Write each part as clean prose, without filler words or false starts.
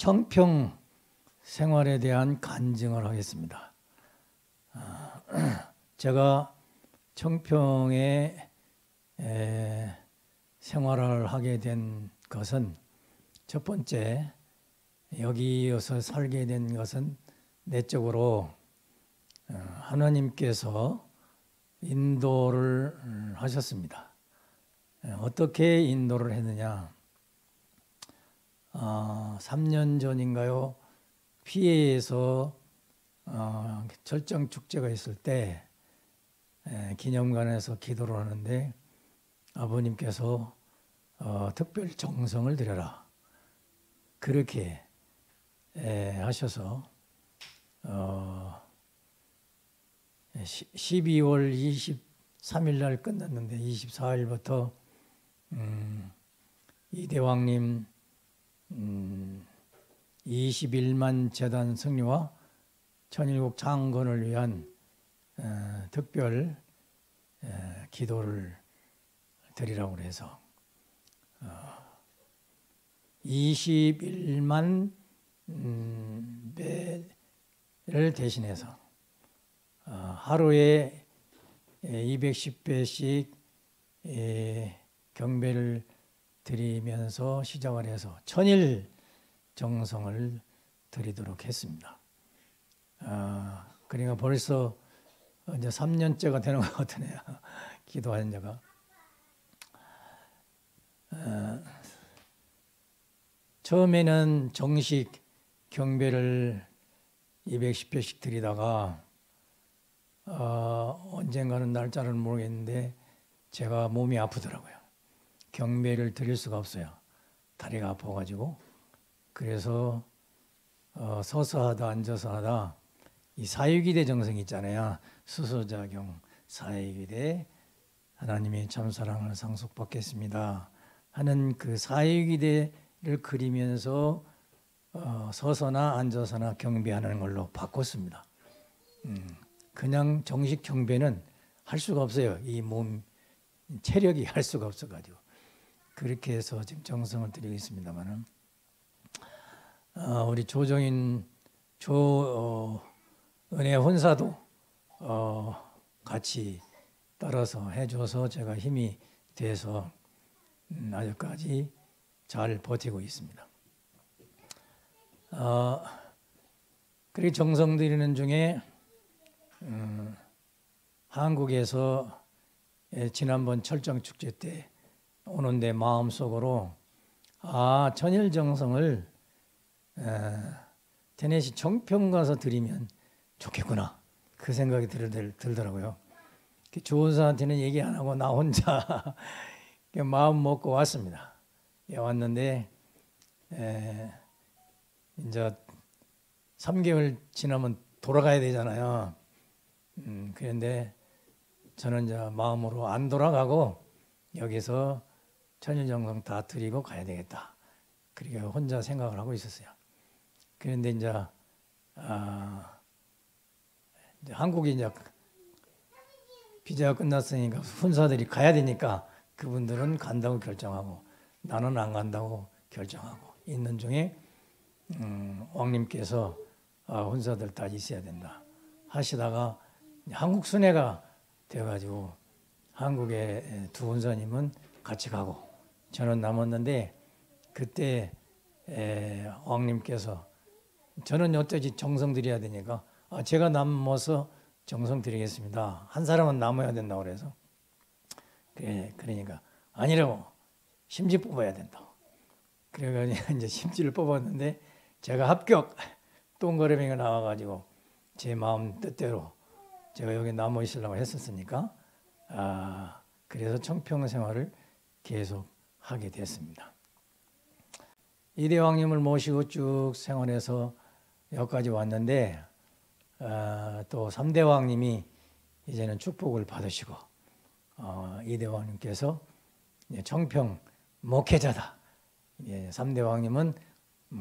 청평 생활에 대한 간증을 하겠습니다. 제가 청평에 생활을 하게 된 것은, 첫 번째 여기서 살게 된 것은 내적으로 하나님께서 인도를 하셨습니다. 어떻게 인도를 했느냐? 3년 전인가요? 피해에서 절정 축제가 있을 때 기념관에서 기도를 하는데 아버님께서 특별 정성을 드려라, 그렇게 하셔서 12월 23일 날 끝났는데 24일부터 이대왕님 21만 재단 승리와 천일국 창건을 위한 특별 기도를 드리라고 해서 21만 배를 대신해서 하루에 210배씩 경배를 드리면서 시작을 해서 천일 정성을 드리도록 했습니다. 그러니까 벌써 이제 3년째가 되는 것 같으네요. 기도하는 자가. 처음에는 정식 경배를 210배씩 드리다가 언젠가는 날짜를 모르겠는데 제가 몸이 아프더라고요. 경배를 드릴 수가 없어요. 다리가 아파가지고. 그래서 서서 하다 앉아서 하다 이 사유기대 정성 있잖아요. 수소자경 사유기대 하나님의 참사랑을 상속받겠습니다 하는 그 사유기대를 그리면서 서서나 앉아서나 경배하는 걸로 바꿨습니다. 그냥 정식 경배는 할 수가 없어요. 이 몸 체력이 할 수가 없어가지고. 그렇게 해서 지금 정성을 드리고 있습니다만은 우리 조정인 은혜 혼사도 같이 따라서 해줘서 제가 힘이 돼서 아직까지 잘 버티고 있습니다. 그리고 정성 드리는 중에 한국에서 지난번 철정축제 때 오는데 마음속으로 천일 정성을 테네시 청평 가서 드리면 좋겠구나, 그 생각이 들더라고요. 조은사한테는 얘기 안 하고 나 혼자 마음 먹고 왔습니다. 왔는데 이제 3개월 지나면 돌아가야 되잖아요. 그런데 저는 이제 마음으로 안 돌아가고 여기서 천일정성 다 드리고 가야 되겠다, 그렇게 혼자 생각을 하고 있었어요. 그런데 이제 한국이 이제 비자가 끝났으니까 훈사들이 가야 되니까 그분들은 간다고 결정하고 나는 안 간다고 결정하고 있는 중에 왕님께서 훈사들 다 있어야 된다 하시다가 한국 순회가 되어가지고 한국의 두 훈사님은 같이 가고 저는 남았는데, 그때 왕님께서 저는 어쩌지 정성 드려야 되니까 제가 남아서 정성 드리겠습니다. 한 사람은 남아야 된다고 그래서 그러니까 아니라고, 심지 뽑아야 된다고. 그래가지고 이제 심지를 뽑았는데 제가 합격 동그라미가 나와가지고 제 마음 뜻대로 제가 여기 남아 있으려고 했었으니까 그래서 청평 생활을 계속 하게 됐습니다. 이대왕님을 모시고 쭉 생활해서 여기까지 왔는데 또 3대왕님이 이제는 축복을 받으시고 이대왕님께서 청평 목회자다, 3대왕님은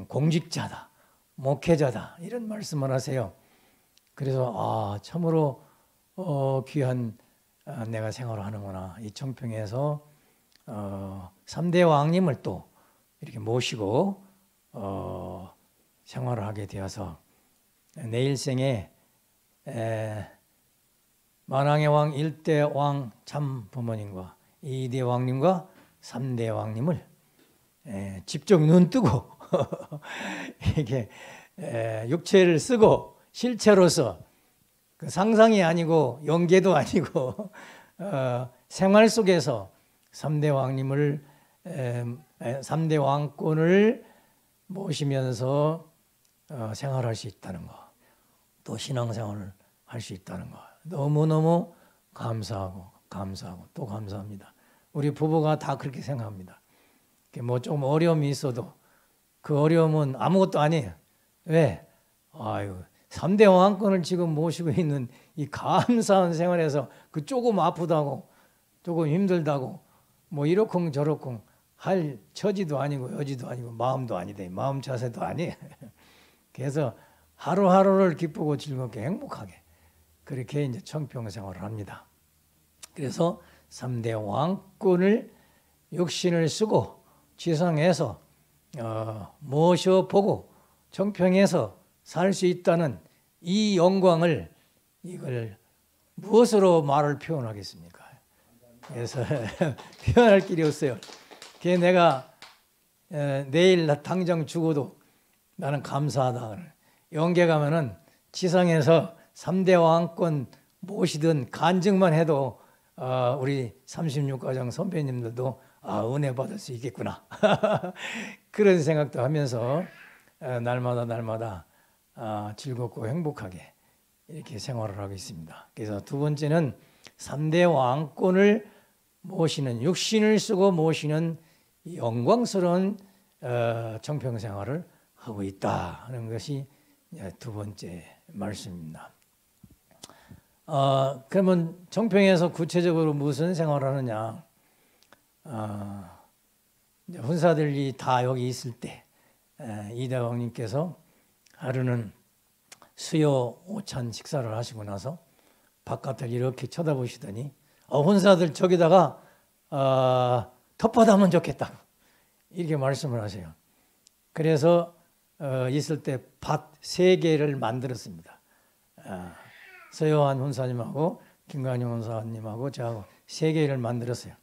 공직자다, 목회자다, 이런 말씀을 하세요. 그래서 참으로 귀한 내가 생활을 하는구나. 이 청평에서 3대 왕님을 또 이렇게 모시고 생활을 하게 되어서 내 일생에 만왕의 왕 1대 왕 참 부모님과 2대 왕님과 3대 왕님을 직접 눈 뜨고 이렇게 육체를 쓰고 실체로서 그 상상이 아니고 연계도 아니고 생활 속에서 3대 왕님을 3대 왕권을 모시면서 생활할 수 있다는 거, 또 신앙생활을 할 수 있다는 거 너무너무 감사하고 또 감사합니다. 우리 부부가 다 그렇게 생각합니다. 뭐 좀 어려움이 있어도 그 어려움은 아무것도 아니에요. 왜? 아유, 3대 왕권을 지금 모시고 있는 이 감사한 생활에서 그 조금 아프다고 조금 힘들다고 뭐 이러쿵 저러쿵 할 처지도 아니고 여지도 아니고 마음도 아니대. 마음 자세도 아니에요. 그래서 하루하루를 기쁘고 즐겁게 행복하게 그렇게 이제 청평 생활을 합니다. 그래서 3대 왕권을 육신을 쓰고 지상에서 모셔보고 청평에서 살 수 있다는 이 영광을 이걸 무엇으로 말을 표현하겠습니까? 그래서 표현할 길이 없어요. 그게 내가 내일 당장 죽어도 나는 감사하다. 영계 가면은 지상에서 3대 왕권 모시던 간증만 해도 우리 36가정 선배님들도 은혜 받을 수 있겠구나. 그런 생각도 하면서 날마다 즐겁고 행복하게 이렇게 생활을 하고 있습니다. 그래서 두 번째는 3대 왕권을 모시는 육신을 쓰고 모시는 영광스러운 청평 생활을 하고 있다 하는 것이 두 번째 말씀입니다. 그러면 청평에서 구체적으로 무슨 생활을 하느냐? 훈사들이 다 여기 있을 때 이대왕님께서 하루는 수요 오찬 식사를 하시고 나서 바깥을 이렇게 쳐다보시더니 훈사들 저기다가 텃밭 하면 좋겠다 이렇게 말씀을 하세요. 그래서 있을 때 밭 3개를 만들었습니다. 서요한 훈사님하고 김관용 훈사님하고 저하고 3개를 만들었어요.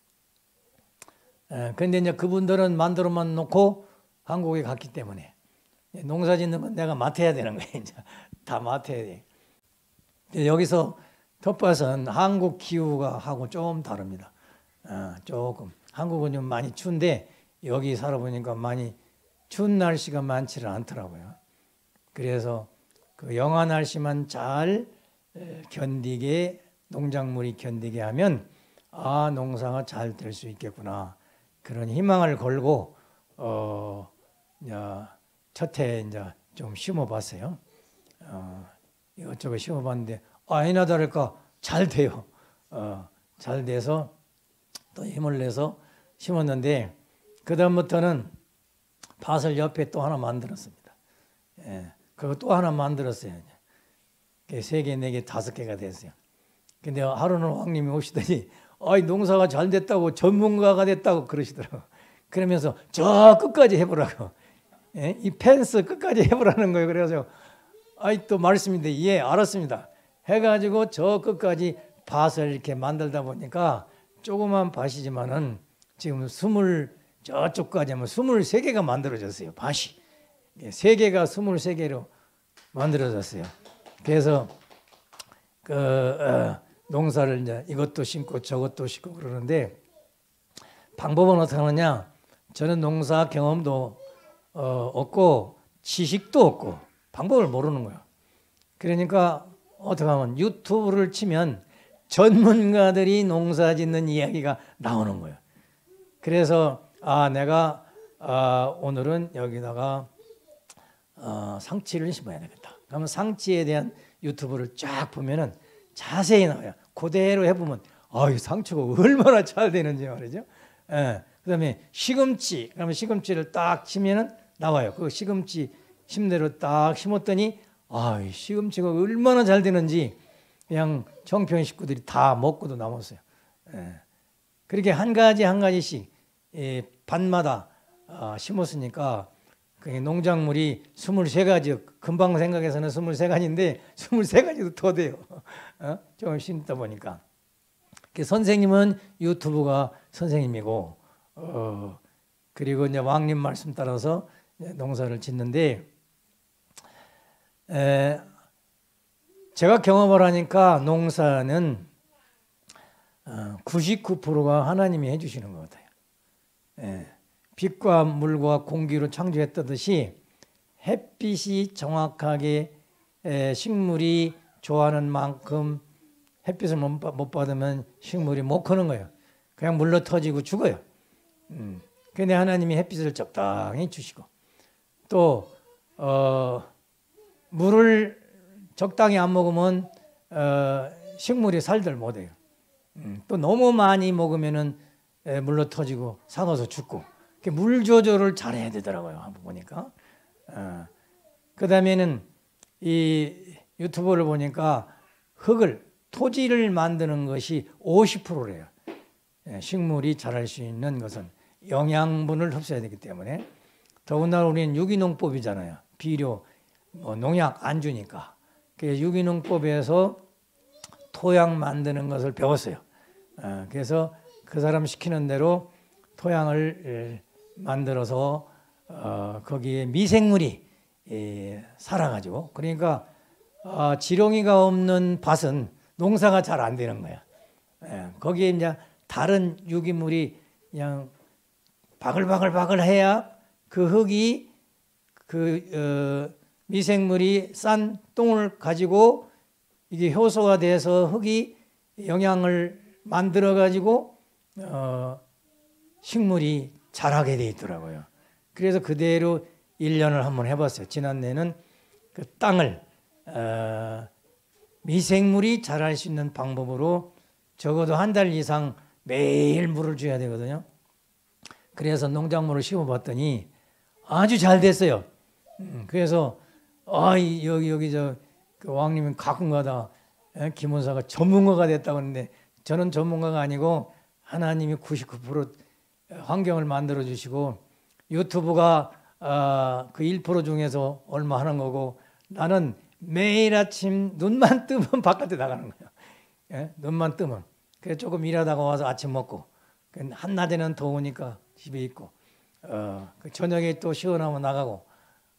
그런데 이제 그분들은 만들어만 놓고 한국에 갔기 때문에 농사 짓는 건 내가 맡아야 되는 거예요. 이제 다 맡아야 돼. 여기서 텃밭은 한국 기후가 하고 좀 다릅니다. 조금 한국은 좀 많이 추운데 여기 살아보니까 많이 추운 날씨가 많지는 않더라고요. 그래서 그 영하 날씨만 잘 견디게 농작물이 견디게 하면 농사가 잘 될 수 있겠구나 그런 희망을 걸고 첫해 이제 좀 심어봤어요. 이것저것 심어봤는데 아니나 다를까 잘 돼요. 잘 돼서 또 힘을 내서 심었는데 그 다음부터는 밭을 옆에 또 하나 만들었습니다. 그거 또 하나 만들었어요. 3개, 4개, 5개가 됐어요. 근데 하루는 왕님이 오시더니 농사가 잘 됐다고 전문가가 됐다고 그러시더라고요. 그러면서 저 끝까지 해보라고. 이 펜스 끝까지 해보라는 거예요. 그래서 또 말씀인데 예 알았습니다. 해가지고 저 끝까지 밭을 이렇게 만들다 보니까 조그만 밭이지만은 지금 저쪽까지 하면 23개가 만들어졌어요. 밭이. 3개가 23개로 만들어졌어요. 그래서 농사를 이제 이것도 심고 저것도 심고 그러는데 방법은 어떻게 하느냐? 저는 농사 경험도 없고 지식도 없고 방법을 모르는 거예요. 그러니까 어떻게 하면 유튜브를 치면 전문가들이 농사 짓는 이야기가 나오는 거예요. 그래서 내가 오늘은 여기다가 상치를 심어야 되겠다. 그러면 상치에 대한 유튜브를 쫙 보면은 자세히 나와요. 그대로 해보면 상추가 얼마나 잘 되는지 말이죠. 그다음에 시금치, 그러면 시금치를 딱 치면은 나와요. 그 시금치 심대로 딱 심었더니 시금치가 얼마나 잘 되는지 그냥 청평 식구들이 다 먹고도 남았어요. 그렇게 한 가지씩 밭마다 심었으니까 그 농작물이 23가지, 금방 생각해서는 23가지인데 23가지도 더 돼요. 좀 심다 보니까. 선생님은 유튜브가 선생님이고, 그리고 이제 왕님 말씀 따라서 농사를 짓는데, 제가 경험을 하니까 농사는 99%가 하나님이 해주시는 것 같아요. 빛과 물과 공기로 창조했다듯이 햇빛이 정확하게 식물이 좋아하는 만큼 햇빛을 못 받으면 식물이 못 크는 거예요. 그냥 물러 터지고 죽어요. 근데 하나님이 햇빛을 적당히 주시고 또 물을 적당히 안 먹으면 식물이 살들 못해요. 또 너무 많이 먹으면은 물러 터지고 상어서 죽고 물 조절을 잘 해야 되더라고요. 한번 보니까. 그 다음에는 이 유튜브를 보니까 토지를 만드는 것이 50%래요. 식물이 자랄 수 있는 것은 영양분을 흡수해야 되기 때문에 더군다나 우리는 유기농법이잖아요. 비료, 농약 안 주니까. 그래서 유기농법에서 토양 만드는 것을 배웠어요. 그래서 그 사람 시키는 대로 토양을 만들어서 거기에 미생물이 살아가지고 그러니까 지렁이가 없는 밭은 농사가 잘 안 되는 거야. 거기에 이제 다른 유기물이 그냥 바글바글 해야 그 흙이 미생물이 싼 똥을 가지고 이게 효소가 돼서 흙이 영양을 만들어 가지고 식물이 자라게 돼 있더라고요. 그래서 그대로 1년을 한번 해봤어요. 지난해는 그 땅을 미생물이 자랄 수 있는 방법으로 적어도 한 달 이상 매일 물을 줘야 되거든요. 그래서 농작물을 심어봤더니 아주 잘 됐어요. 그래서 여기 그 왕님은 가끔가다 김원사가 전문가가 됐다고 하는데 저는 전문가가 아니고 하나님이 99% 환경을 만들어 주시고 유튜브가 그 1% 중에서 얼마 하는 거고 나는 매일 아침 눈만 뜨면 바깥에 나가는 거예요. 눈만 뜨면. 그래서 조금 일하다가 와서 아침 먹고 한낮에는 더우니까 집에 있고 그 저녁에 또 시원하면 나가고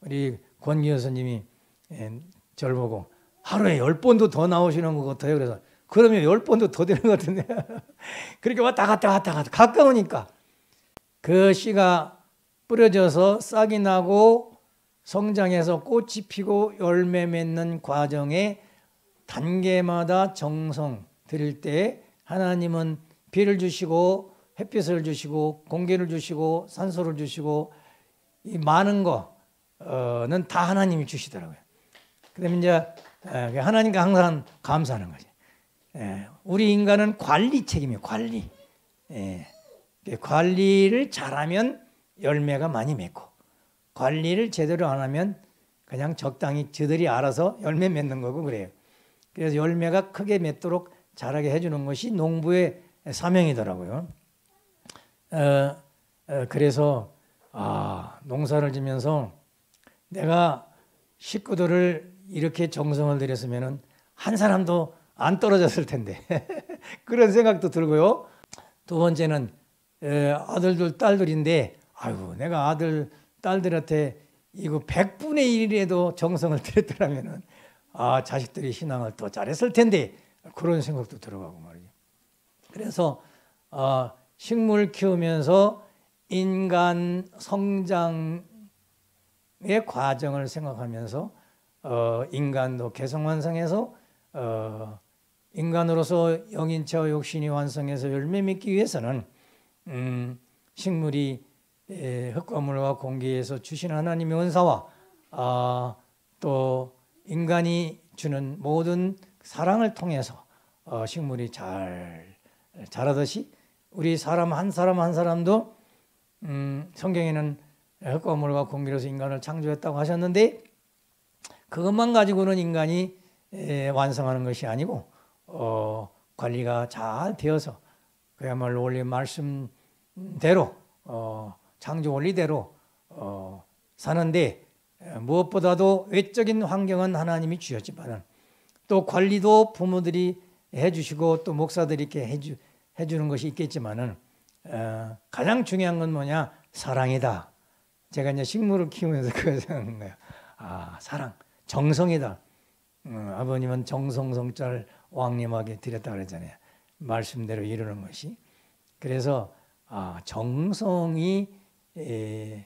우리 권기현 스님이 저를 보고 하루에 10번도 더 나오시는 것 같아요. 그래서 그러면 10번도 더 되는 것 같은데 그렇게 왔다 갔다 가까우니까 그 씨가 뿌려져서 싹이 나고 성장해서 꽃이 피고 열매 맺는 과정에 단계마다 정성 들일 때 하나님은 비를 주시고 햇빛을 주시고 공기를 주시고 산소를 주시고 이 많은 거는 다 하나님이 주시더라고요. 그다음에 이제 하나님께 항상 감사하는 거죠. 우리 인간은 관리 책임이에요. 관리. 관리를 잘하면 열매가 많이 맺고 관리를 제대로 안 하면 그냥 적당히 저들이 알아서 열매 맺는 거고 그래요. 그래서 열매가 크게 맺도록 자라게 해주는 것이 농부의 사명이더라고요. 그래서 농사를 지면서 내가 식구들을 이렇게 정성을 들였으면 한 사람도 안 떨어졌을 텐데 그런 생각도 들고요. 두 번째는 아들들 딸들인데 아이고 내가 아들 딸들한테 이거 100분의 1이라도 정성을 들였더라면 자식들이 신앙을 더 잘했을 텐데 그런 생각도 들어가고 말이죠. 그래서 식물 키우면서 인간 성장의 과정을 생각하면서 인간도 개성완성해서 인간으로서 영인체와 욕신이 완성해서 열매 맺기 위해서는 식물이 흙과 물과 공기에서 주신 하나님의 은사와 또 인간이 주는 모든 사랑을 통해서 식물이 잘 자라듯이 우리 사람 한 사람도 성경에는 흙과 물과 공기로서 인간을 창조했다고 하셨는데 그것만 가지고는 인간이 완성하는 것이 아니고 관리가 잘 되어서 그야말로 원래 말씀대로 창조 원리대로 사는데 무엇보다도 외적인 환경은 하나님이 주셨지만 또 관리도 부모들이 해주시고 또 목사들이 이렇게 해주는 것이 있겠지만은 가장 중요한 건 뭐냐? 사랑이다. 제가 이제 식물을 키우면서 그걸 생각한 거예요. 아, 사랑, 정성이다. 아버님은 정성성자를 왕님에게 드렸다 그랬잖아요. 말씀대로 이루는 것이. 그래서 정성이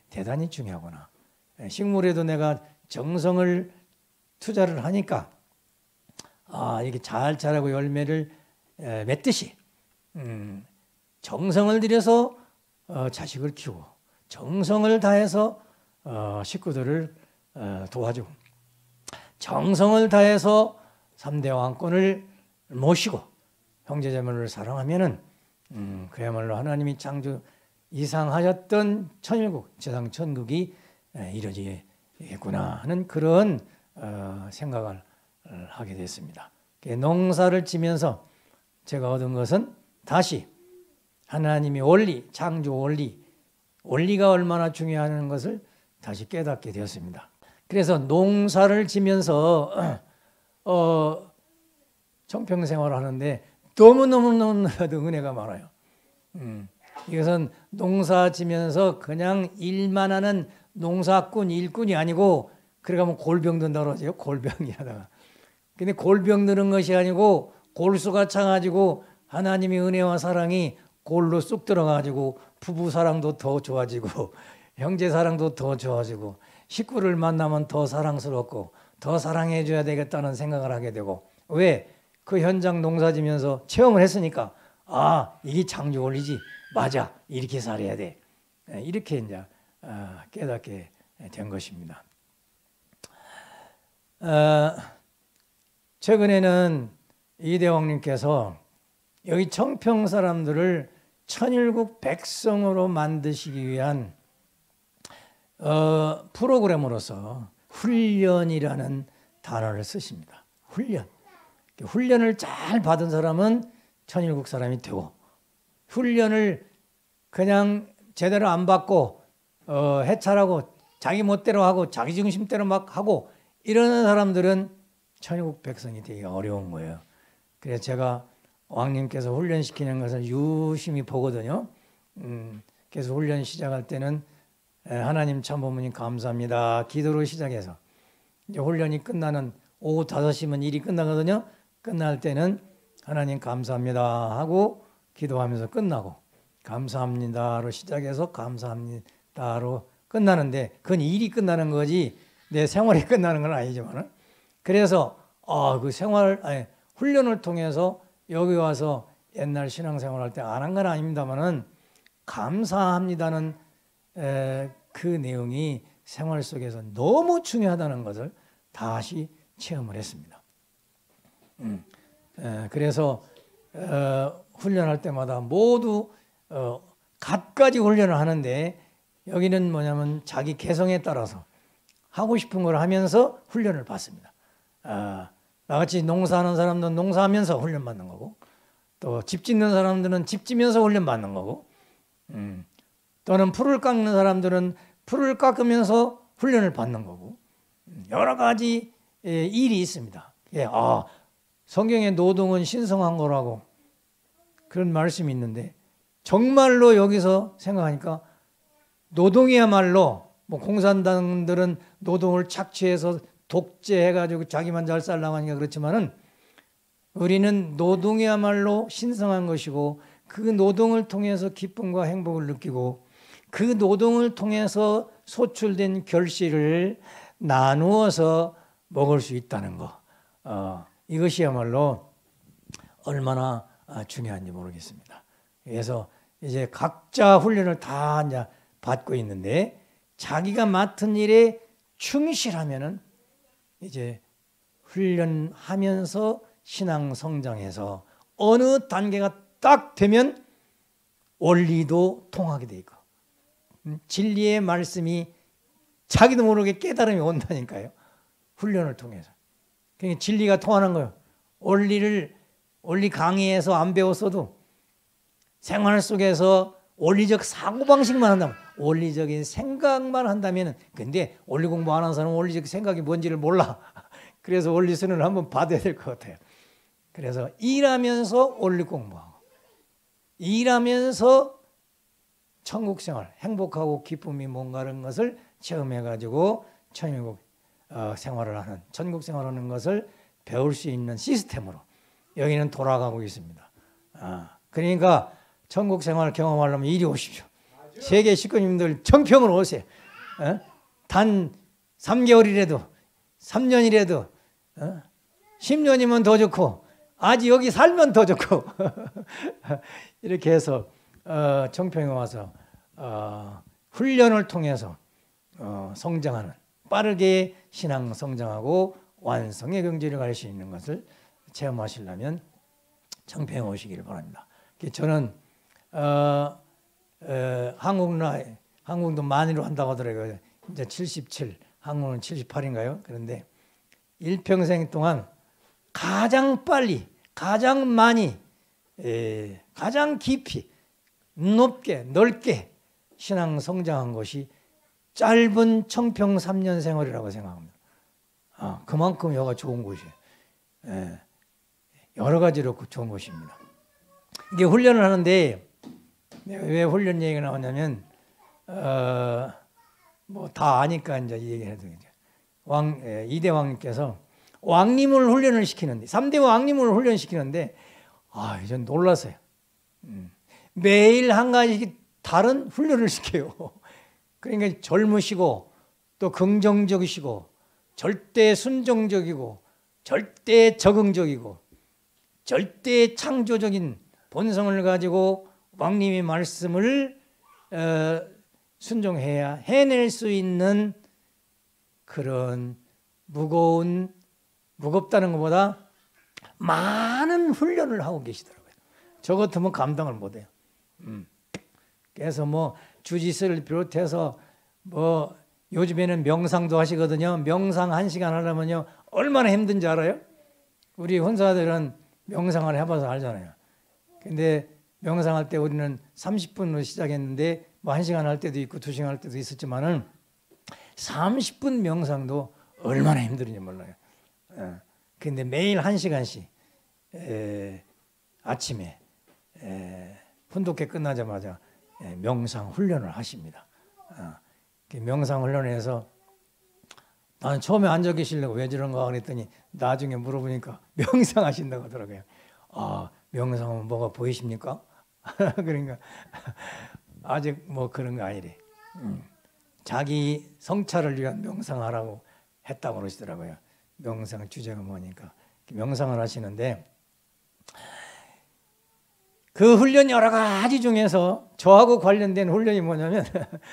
대단히 중요하구나. 식물에도 내가 정성을 투자를 하니까 이게 잘 자라고 열매를 맺듯이 정성을 들여서 자식을 키우고 정성을 다해서 식구들을 도와주고 정성을 다해서 3대 왕권을 모시고 형제자매를 사랑하면은 그야말로 하나님이 창조 이상하셨던 천일국, 지상 천국이 이루어지겠구나 하는 그런 생각을 하게 됐습니다. 농사를 지면서 제가 얻은 것은 다시 하나님의 원리, 창조 원리가 얼마나 중요한 것을 다시 깨닫게 되었습니다. 그래서 농사를 지면서 청평생활을 하는데 너무너무너무나도 은혜가 많아요. 이것은 농사 지면서 그냥 일만 하는 농사꾼, 일꾼이 아니고 그러가면 골병 든다고 그러죠. 골병이 하다가. 근데 골병 드는 것이 아니고 골수가 차가지고 하나님의 은혜와 사랑이 골로 쑥 들어가지고 부부 사랑도 더 좋아지고 형제 사랑도 더 좋아지고 식구를 만나면 더 사랑스럽고 더 사랑해 줘야 되겠다는 생각을 하게 되고 왜? 그 현장 농사지면서 체험을 했으니까 이게 창조 원리지. 맞아. 이렇게 살아야 돼. 이렇게 이제 깨닫게 된 것입니다. 최근에는 이대왕님께서 여기 청평 사람들을 천일국 백성으로 만드시기 위한 프로그램으로서 훈련이라는 단어를 쓰십니다. 훈련을 잘 받은 사람은 천일국 사람이 되고 훈련을 그냥 제대로 안 받고 해찰하고 자기 멋대로 하고 자기 중심대로 막 하고 이러는 사람들은 천일국 백성이 되기 어려운 거예요. 그래서 제가 왕님께서 훈련시키는 것을 유심히 보거든요. 그래서 훈련 시작할 때는 하나님 참부모님 감사합니다. 기도로 시작해서 이제 훈련이 끝나는 오후 5시면 일이 끝나거든요. 끝날 때는 하나님 감사합니다 하고 기도하면서 끝나고 감사합니다로 시작해서 감사합니다로 끝나는데 그건 일이 끝나는 거지 내 생활이 끝나는 건 아니지만 그래서 그 훈련을 통해서 여기 와서 옛날 신앙생활 할 때 안 한 건 아닙니다만은 감사합니다는 그 내용이 생활 속에서 너무 중요하다는 것을 다시 체험을 했습니다. 그래서 훈련할 때마다 모두 갖가지 훈련을 하는데 여기는 뭐냐면 자기 개성에 따라서 하고 싶은 걸 하면서 훈련을 받습니다. 나같이 농사하는 사람들은 농사하면서 훈련 받는 거고 또 집 짓는 사람들은 집 지면서 훈련 받는 거고 또는 풀을 깎는 사람들은 풀을 깎으면서 훈련을 받는 거고 여러 가지 일이 있습니다. 성경의 노동은 신성한 거라고 그런 말씀이 있는데 정말로 여기서 생각하니까 노동이야말로 공산당들은 노동을 착취해서 독재해가지고 자기만 잘 살라고 하니까 그렇지만은 우리는 노동이야말로 신성한 것이고 그 노동을 통해서 기쁨과 행복을 느끼고 그 노동을 통해서 소출된 결실을 나누어서 먹을 수 있다는 거. 이것이야말로 얼마나 중요한지 모르겠습니다. 그래서 이제 각자 훈련을 다 이제 받고 있는데 자기가 맡은 일에 충실하면은 이제 훈련하면서 신앙 성장해서 어느 단계가 딱 되면 원리도 통하게 돼 있고 진리의 말씀이 자기도 모르게 깨달음이 온다니까요. 훈련을 통해서. 그러니까 진리가 통하는 거예요. 원리 강의에서 안 배웠어도 생활 속에서 원리적 사고방식만 한다면, 원리적인 생각만 한다면, 근데 원리 공부 안 하는 사람은 원리적 생각이 뭔지를 몰라. 그래서 원리수능을 한번 받아야 될 것 같아요. 그래서 일하면서 원리 공부하고, 일하면서 천국생활, 행복하고 기쁨이 뭔가라는 것을 체험해가지고 천국 생활을 하는, 천국 생활하는 것을 배울 수 있는 시스템으로 여기는 돌아가고 있습니다. 그러니까 천국 생활 경험하려면 이리 오십시오. 세계 식구님들 청평으로 오세요. 단 3개월이라도 3년이라도 10년이면 더 좋고 아직 여기 살면 더 좋고 이렇게 해서 청평에 와서 훈련을 통해서 성장하는, 빠르게 신앙 성장하고 완성의 경지를 갈 수 있는 것을 체험하시려면 청평에 오시기를 바랍니다. 저는 한국도 만으로 한다고 하더라고요. 이제 77, 한국은 78인가요? 그런데 일평생 동안 가장 빨리, 가장 많이, 가장 깊이, 높게, 넓게 신앙 성장한 것이 짧은 청평 3년 생활이라고 생각합니다. 그만큼 여가 좋은 곳이에요. 여러 가지로 좋은 곳입니다. 이게 훈련을 하는데 왜 훈련 얘기가 나오냐면 뭐 다 아니까 이제 이 얘기를 해도 되죠. 이대 왕님께서 왕님을 훈련을 시키는데 3대 왕님을 훈련시키는데 전 놀랐어요. 매일 한 가지 다른 훈련을 시켜요. 그러니까 젊으시고 또 긍정적이시고 절대 순종적이고 절대 적응적이고 절대 창조적인 본성을 가지고 왕님의 말씀을 순종해야 해낼 수 있는 그런 무겁다는 것보다 많은 훈련을 하고 계시더라고요. 저 같으면 감당을 못해요. 그래서 뭐 주짓수를 비롯해서 뭐 요즘에는 명상도 하시거든요. 명상 1시간 하려면요 얼마나 힘든지 알아요? 우리 혼사들은 명상을 해봐서 알잖아요. 근데 명상할 때 우리는 30분으로 시작했는데 뭐 1시간 할 때도 있고 2시간 할 때도 있었지만은 30분 명상도 얼마나 힘들은지 몰라요. 근데 매일 1시간씩 아침에 훈독회 끝나자마자 명상 훈련을 하십니다. 명상 훈련에서 나는 처음에 앉아 계시려고 왜 저런가 그랬더니 나중에 물어보니까 명상하신다고 하더라고요. 명상은 뭐가 보이십니까? 그러니까 아직 뭐 그런 거 아니래. 자기 성찰을 위한 명상하라고 했다고 그러시더라고요. 명상 주제가 뭐니까 명상을 하시는데 그 훈련 여러 가지 중에서 저하고 관련된 훈련이 뭐냐면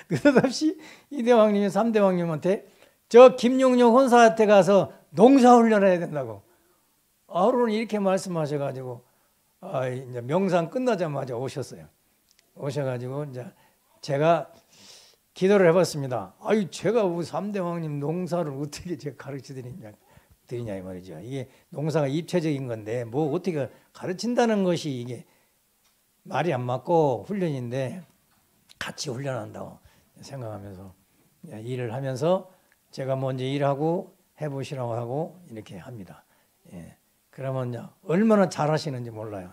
느닷없이 이대왕님이 3대왕님한테 저 김용룡 혼사한테 가서 농사훈련을 해야 된다고 하루는 이렇게 말씀하셔가지고 이제 명상 끝나자마자 오셨어요. 오셔가지고 이제 제가 기도를 해봤습니다. 제가 우리 3대왕님 농사를 어떻게 제가 가르쳐 드리냐 이 말이죠. 이게 농사가 입체적인 건데 뭐 어떻게 가르친다는 것이 이게 말이 안 맞고 훈련인데 같이 훈련한다고 생각하면서 일을 하면서 제가 먼저 일하고 해보시라고 하고 이렇게 합니다. 그러면 얼마나 잘하시는지 몰라요.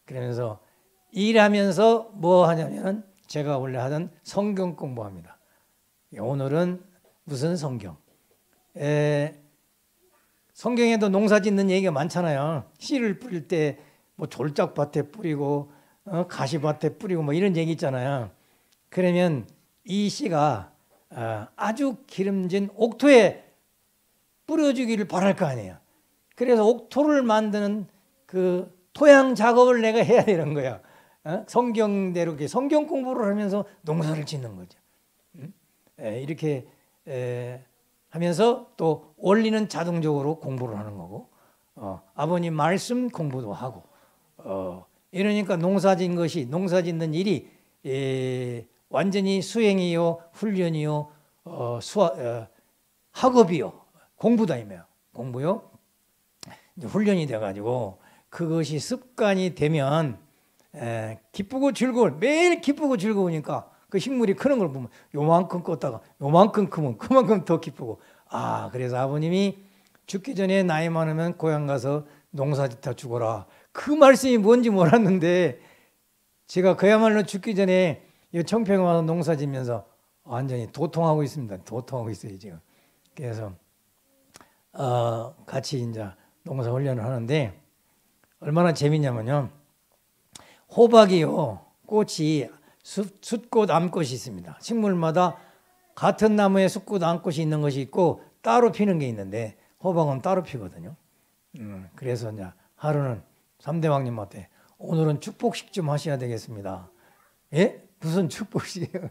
그러면서 일하면서 뭐 하냐면 제가 원래 하던 성경 공부합니다. 오늘은 무슨 성경? 성경에도 농사 짓는 얘기가 많잖아요. 씨를 뿌릴 때 뭐 졸작밭에 뿌리고 가시밭에 뿌리고 뭐 이런 얘기 있잖아요. 그러면 이 씨가 아주 기름진 옥토에 뿌려주기를 바랄 거 아니에요. 그래서 옥토를 만드는 그 토양 작업을 내가 해야 되는 거야. 성경대로 성경 공부를 하면서 농사를 짓는 거죠. 이렇게 하면서 또 원리는 자동적으로 공부를 하는 거고 아버님 말씀 공부도 하고 이러니까 농사 짓는 일이 완전히 수행이요 훈련이요 학업이요 공부다 이거예요. 공부요 훈련이 돼가지고 그것이 습관이 되면 기쁘고 즐거운, 매일 기쁘고 즐거우니까 그 식물이 크는 걸 보면 요만큼 컸다가 요만큼 크면 그만큼 더 기쁘고, 그래서 아버님이 죽기 전에 나이 많으면 고향 가서 농사짓다 죽어라, 그 말씀이 뭔지 몰랐는데 제가 그야말로 죽기 전에 이 청평에 와서 농사 짓면서 완전히 도통하고 있습니다. 도통하고 있어요 지금. 그래서 같이 이제 농사 훈련을 하는데 얼마나 재밌냐면요, 호박이요, 꽃이 숫꽃, 암꽃이 있습니다. 식물마다 같은 나무에 숫꽃, 암꽃이 있는 것이 있고 따로 피는 게 있는데 호박은 따로 피거든요. 그래서 이제 하루는 삼대왕님한테 오늘은 축복식 좀 하셔야 되겠습니다. 예? 무슨 축복식이에요?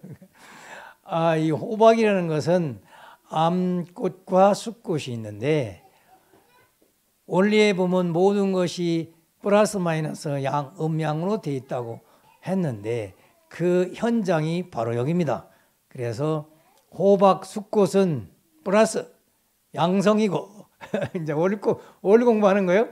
이 호박이라는 것은 암꽃과 숫꽃이 있는데 원리에 보면 모든 것이 플러스 마이너스 양, 음양으로 되어 있다고 했는데 그 현장이 바로 여기입니다. 그래서 호박, 숫꽃은 플러스 양성이고 이제 원리 공부하는 거예요.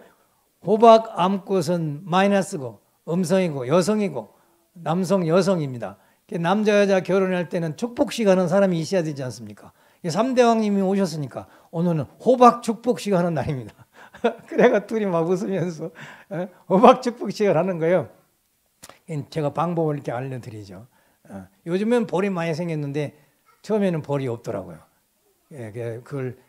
호박, 암꽃은 마이너스고 음성이고 여성이고 남성, 여성입니다. 남자, 여자 결혼할 때는 축복식 하는 사람이 있어야 되지 않습니까? 삼대왕님이 오셨으니까 오늘은 호박 축복식 하는 날입니다. 그래가 둘이 막 웃으면서 호박 축복식을 하는 거예요. 제가 방법을 이렇게 알려드리죠. 요즘엔 벌이 많이 생겼는데 처음에는 벌이 없더라고요. 그걸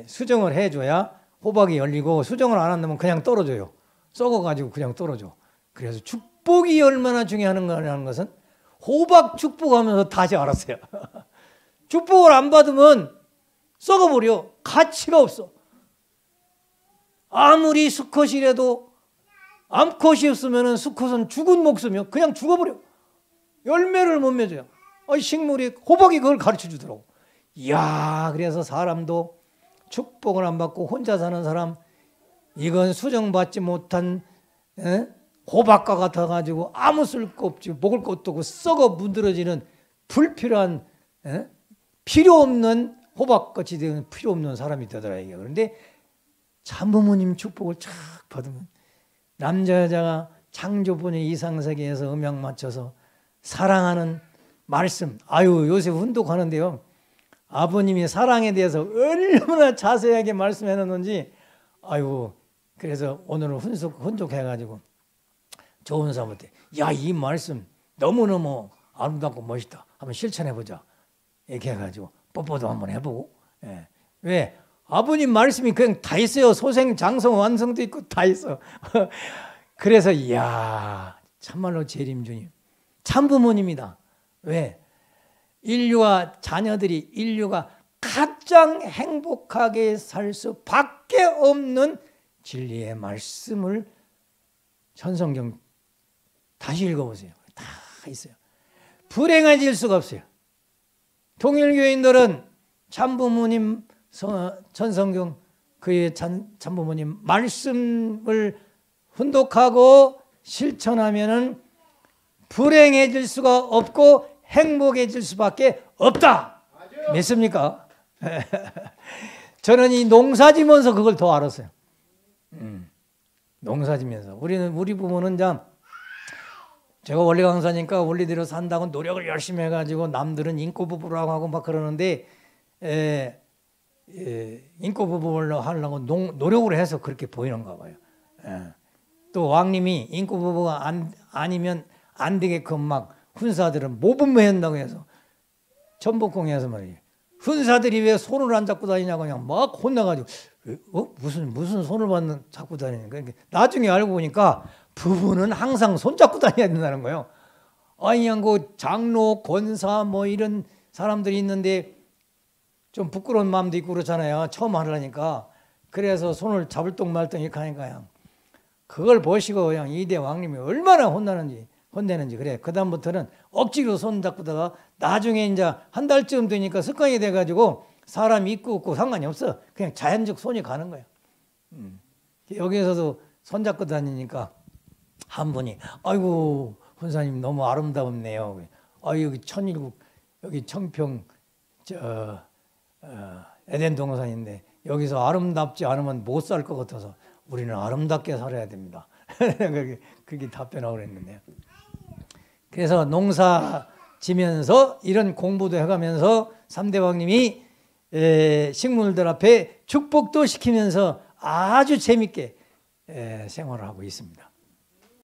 수정을 해줘야 호박이 열리고, 수정을 안 한다면 그냥 떨어져요. 썩어가지고 그냥 떨어져. 그래서 축복이 얼마나 중요한 것은 호박 축복하면서 다시 알았어요. 축복을 안 받으면 썩어버려. 가치가 없어. 아무리 수컷이라도 암컷이 없으면 수컷은 죽은 목숨이요. 그냥 죽어버려. 열매를 못 맺어요. 식물이, 호박이 그걸 가르쳐 주더라고. 이야, 그래서 사람도 축복을 안 받고 혼자 사는 사람, 이건 수정받지 못한 호박과 같아가지고 아무 쓸 거 없지, 먹을 것도 없고 썩어 문드러지는 불필요한, 필요 없는 호박같이 되는 필요 없는 사람이 되더라. 그런데 참부모님 축복을 쫙 받으면 남자 여자가 창조분의 이상세계에서 음양 맞춰서 사랑하는 말씀. 요새 훈독하는데요, 아버님이 사랑에 대해서 얼마나 자세하게 말씀해 놨는지, 그래서 오늘은 훈독해가지고 좋은 사람한테 이 말씀 너무너무 아름답고 멋있다, 한번 실천해보자 이렇게 해가지고 뽀뽀도 한번 해보고. 왜? 아버님 말씀이 그냥 다 있어요. 소생, 장성, 완성도 있고 다 있어. 그래서 이야, 참말로 재림주님 참부모님이다. 왜? 인류와 자녀들이, 인류가 가장 행복하게 살 수밖에 없는 진리의 말씀을 천성경 다시 읽어보세요. 다 있어요. 불행해질 수가 없어요. 통일교인들은 참부모님 천성경, 그의 참부모님 말씀을 훈독하고 실천하면은 불행해질 수가 없고 행복해질 수밖에 없다. 맞아요. 믿습니까? 저는 이 농사지면서 그걸 더 알았어요. 농사지면서 우리 부모는 제가 원리 강사니까 원리대로 산다고 노력을 열심히 해가지고 남들은 인꼬부부라고 하고 막 그러는데 인꼬부부를 하려고 노력을 해서 그렇게 보이는가 봐요. 또 왕님이 인꼬부부가 아니면 안 되게끔 막 훈사들은 모범해 한다고 해서 전복궁에서 말이에요. 훈사들이 왜 손을 안 잡고 다니냐고 그냥 막 혼나가지고 무슨 손을 잡고 다니는 거야. 나중에 알고 보니까 부부는 항상 손 잡고 다녀야 된다는 거예요. 그냥 그 장로, 권사 뭐 이런 사람들이 있는데 좀 부끄러운 마음도 있고 그렇잖아요. 처음 하려니까. 그래서 손을 잡을 똥 말똥 이렇게 하니까 그냥 그걸 보시고 그냥 이대 왕님이 얼마나 혼내는지 그래. 그다음부터는 억지로 손 잡고다가 나중에 이제 한 달쯤 되니까 습관이 돼가지고 사람 있고 없고 상관이 없어. 그냥 자연적 손이 가는 거예요. 여기에서도 손 잡고 다니니까 한 분이 아이고 훈사님 너무 아름답네요. 여기 천일국 여기 청평 에덴 동산인데 여기서 아름답지 않으면 못 살 것 같아서 우리는 아름답게 살아야 됩니다. 그게 답변하고 그랬는데요. 그래서 농사 지면서 이런 공부도 해가면서 삼대왕님이 식물들 앞에 축복도 시키면서 아주 재밌게 생활을 하고 있습니다.